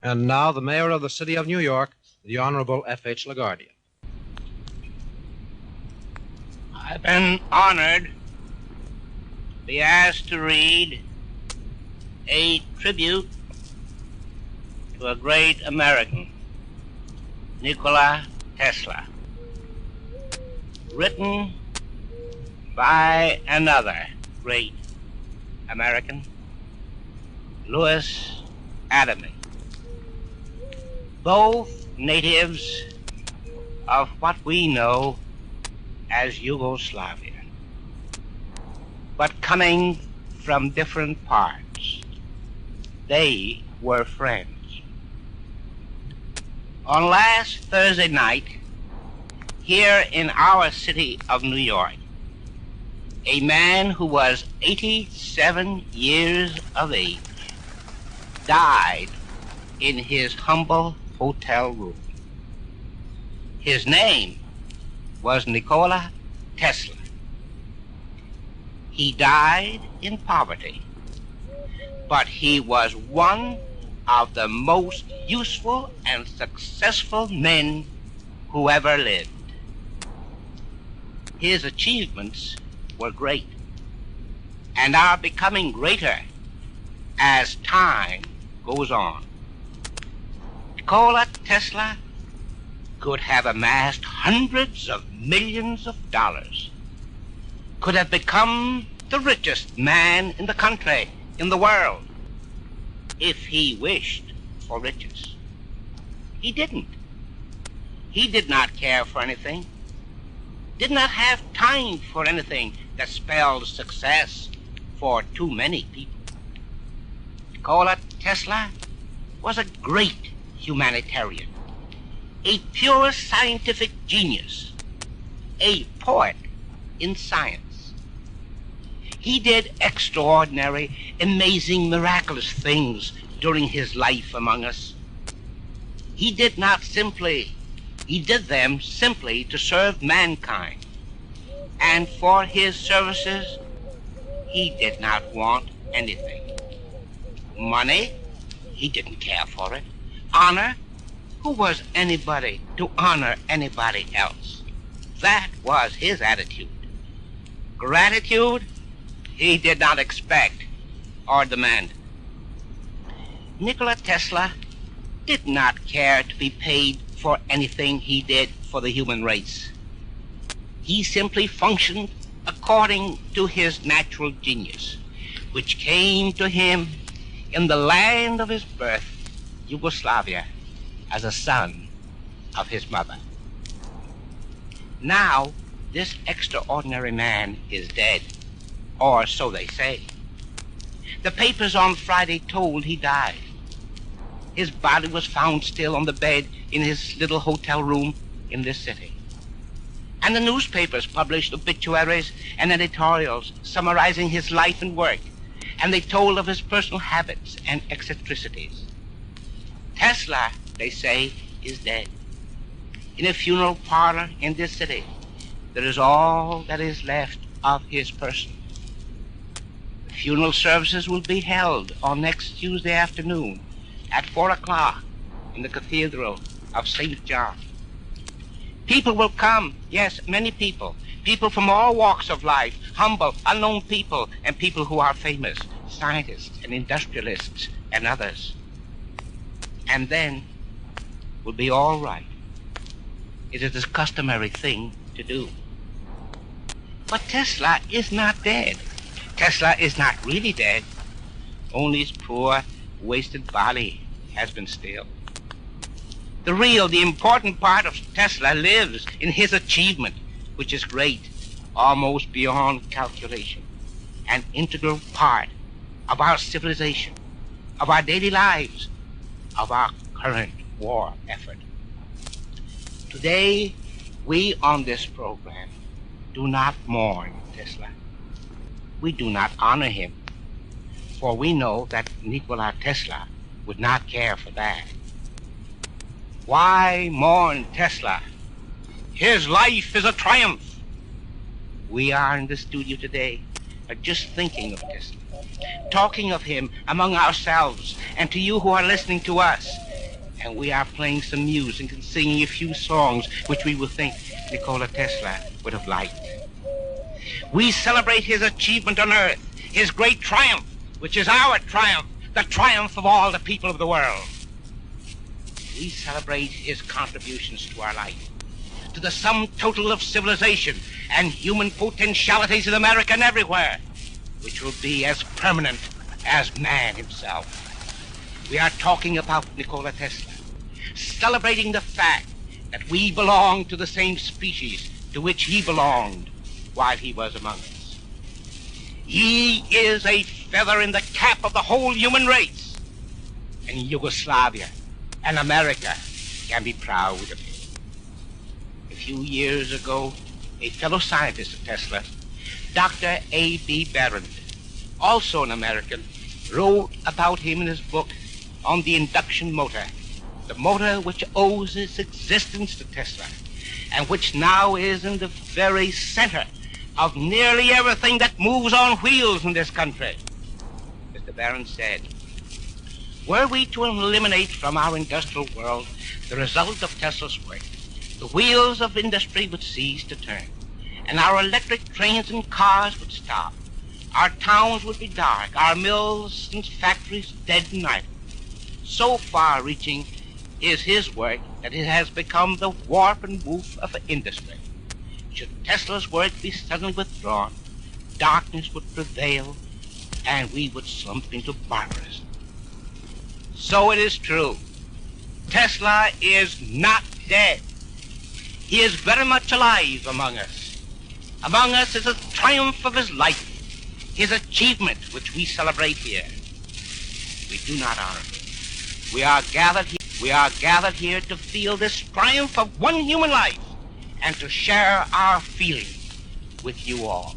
And now the mayor of the city of New York, the Honorable F.H. La Guardia. I've been honored to be asked to read a tribute to a great American, Nikola Tesla, written by another great American, Louis Adamic, both natives of what we know as Yugoslavia, but coming from different parts. They were friends. On last Thursday night, here in our city of New York, a man who was 87 years of age died in his humble hotel room. His name was Nikola Tesla. He died in poverty, but he was one of the most useful and successful men who ever lived. His achievements were great and are becoming greater as time goes on. Nikola Tesla could have amassed hundreds of millions of dollars, could have become the richest man in the country, in the world, if he wished for riches. He didn't. He did not care for anything, did not have time for anything that spelled success for too many people. Nikola Tesla was a great humanitarian, a pure scientific genius, a poet in science. He did extraordinary, amazing, miraculous things during his life among us. He did them simply to serve mankind, and for his services, he did not want anything. Money, he didn't care for it. Honor, who was anybody to honor anybody else? That was his attitude. Gratitude, he did not expect or demand. Nikola Tesla did not care to be paid for anything he did for the human race. He simply functioned according to his natural genius, which came to him in the land of his birth, Yugoslavia, as a son of his mother. Now, this extraordinary man is dead, or so they say. The papers on Friday told he died. His body was found still on the bed in his little hotel room in this city. And the newspapers published obituaries and editorials summarizing his life and work, and they told of his personal habits and eccentricities. Tesla, they say, is dead. In a funeral parlor in this city, there is all that is left of his person. The funeral services will be held on next Tuesday afternoon at 4 o'clock in the Cathedral of St. John. People will come, yes, many people from all walks of life, humble, unknown people, and people who are famous, scientists and industrialists and others. And then will be all right. It is a customary thing to do. But Tesla is not dead. Tesla is not really dead. Only his poor, wasted body has been stilled. The important part of Tesla lives in his achievement, which is great, almost beyond calculation, an integral part of our civilization, of our daily lives, of our current war effort. Today, we on this program do not mourn Tesla. We do not honor him, for we know that Nikola Tesla would not care for that. Why mourn Tesla? His life is a triumph. We are in the studio today, just thinking of Tesla, talking of him among ourselves, and to you who are listening to us, and we are playing some music and singing a few songs which we would think Nikola Tesla would have liked. We celebrate his achievement on Earth, his great triumph, which is our triumph, the triumph of all the people of the world. We celebrate his contributions to our life, to the sum total of civilization and human potentialities in America and everywhere, which will be as permanent as man himself. We are talking about Nikola Tesla, celebrating the fact that we belong to the same species to which he belonged while he was among us. He is a feather in the cap of the whole human race, and Yugoslavia and America can be proud of him. A few years ago, a fellow scientist of Tesla, Dr. A.B. Barron, also an American, wrote about him in his book on the induction motor, the motor which owes its existence to Tesla, and which now is in the very center of nearly everything that moves on wheels in this country. Mr. Barron said, were we to eliminate from our industrial world the result of Tesla's work, the wheels of industry would cease to turn, and our electric trains and cars would stop. Our towns would be dark, our mills and factories dead and idle. So far-reaching is his work that it has become the warp and woof of industry. Should Tesla's work be suddenly withdrawn, darkness would prevail, and we would slump into barbarism. So it is true. Tesla is not dead. He is very much alive among us. Among us is a triumph of his life, his achievement, which we celebrate here. We do not honor him. We are gathered here to feel this triumph of one human life and to share our feeling with you all.